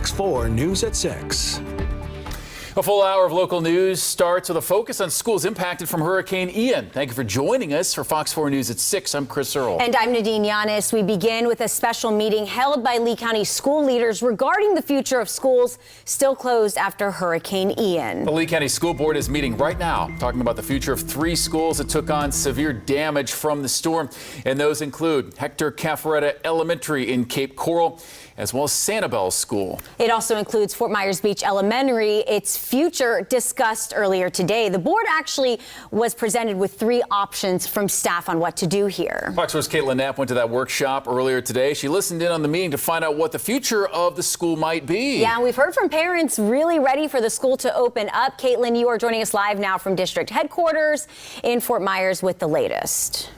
Fox 4 News at 6. A full hour of local news starts with a focus on schools impacted from Hurricane Ian. Thank you for joining us for Fox 4 News at 6. I'm Chris Earl. And I'm Nadine Yanis. We begin with a special meeting held by Lee County school leaders regarding the future of schools still closed after Hurricane Ian. The Lee County School Board is meeting right now, talking about the future of 3 schools that took on severe damage from the storm. And those include Hector Caffaretta Elementary in Cape Coral, as well as Sanibel School. It also includes Fort Myers Beach Elementary. Its future discussed earlier today. The board actually was presented with 3 options from staff on what to do here. Fox 4's Caitlin Knapp went to that workshop earlier today. She listened in on the meeting to find out what the future of the school might be. Yeah, we've heard from parents really ready for the school to open up. Caitlin, you are joining us live now from district headquarters in Fort Myers with the latest.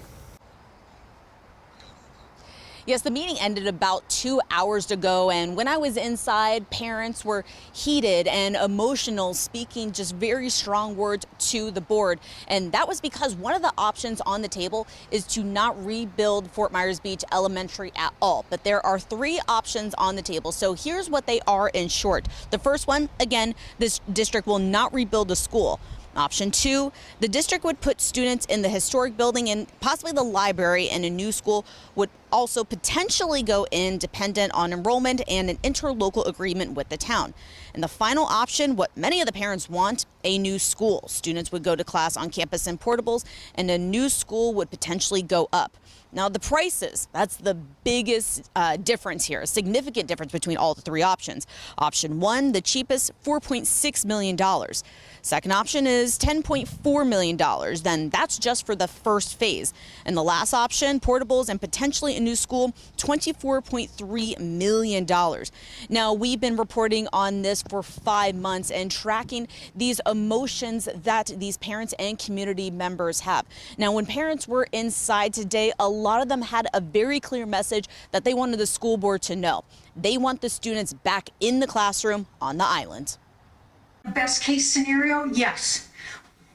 Yes, the meeting ended about 2 hours ago, and when I was inside, parents were heated and emotional, speaking just very strong words to the board. And that was because one of the options on the table is to not rebuild Fort Myers Beach Elementary at all. But there are 3 options on the table. So here's what they are in short. The first one, again, this district will not rebuild the school. Option 2, the district would put students in the historic building and possibly the library, and a new school would also potentially go in dependent on enrollment and an interlocal agreement with the town. And the final option, what many of the parents want, a new school. Students would go to class on campus in portables, and a new school would potentially go up. Now, the prices, that's the biggest difference here, a significant difference between all the 3 options. Option 1, the cheapest, $4.6 million. Second option is $10.4 million. Then that's just for the first phase. And the last option, portables and potentially a new school, $24.3 million. Now, we've been reporting on this for 5 months and tracking these emotions that these parents and community members have. Now, when parents were inside today, a lot of them had a very clear message that they wanted the school board to know. They want the students back in the classroom on the island. Best case scenario, yes,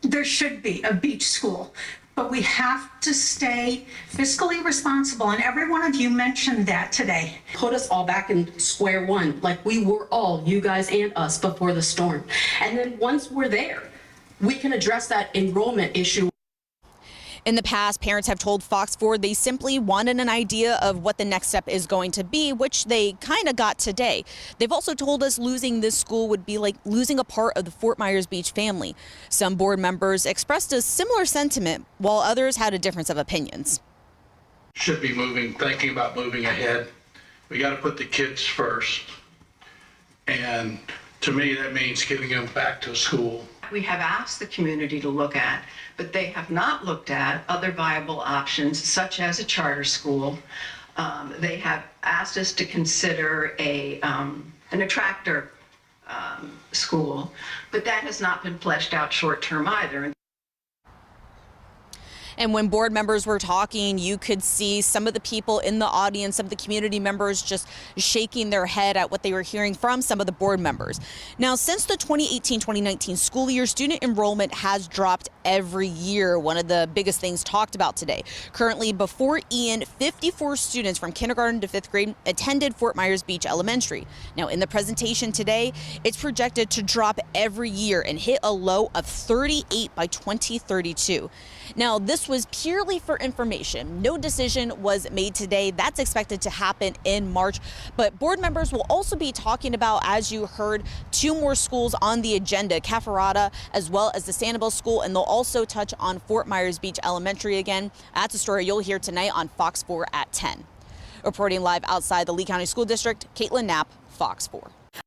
there should be a beach school, but we have to stay fiscally responsible, and every one of you mentioned that today. Put us all back in square one, like we were all, you guys and us, before the storm. And then once we're there, we can address that enrollment issue. In the past, parents have told Fox 4 they simply wanted an idea of what the next step is going to be, which they kind of got today. They've also told us losing this school would be like losing a part of the Fort Myers Beach family. Some board members expressed a similar sentiment, while others had a difference of opinions. Should be thinking about moving ahead. We got to put the kids first. And to me, that means getting them back to school. We have asked the community to look at, but they have not looked at other viable options, such as a charter school. They have asked us to consider an attractor school, but that has not been fleshed out short term either. And when board members were talking, you could see some of the people in the audience, some of the community members just shaking their head at what they were hearing from some of the board members. Now, since the 2018-2019 school year, student enrollment has dropped every year. One of the biggest things talked about today. Currently, before Ian, 54 students from kindergarten to 5th grade attended Fort Myers Beach Elementary. Now, in the presentation today, it's projected to drop every year and hit a low of 38 by 2032. Now, this was purely for information. No decision was made today. That's expected to happen in March. But board members will also be talking about, as you heard, 2 more schools on the agenda, Caffaretta as well as the Sanibel School, and they'll also touch on Fort Myers Beach Elementary again. That's a story you'll hear tonight on Fox 4 at 10. Reporting live outside the Lee County School District, Caitlin Knapp, Fox 4.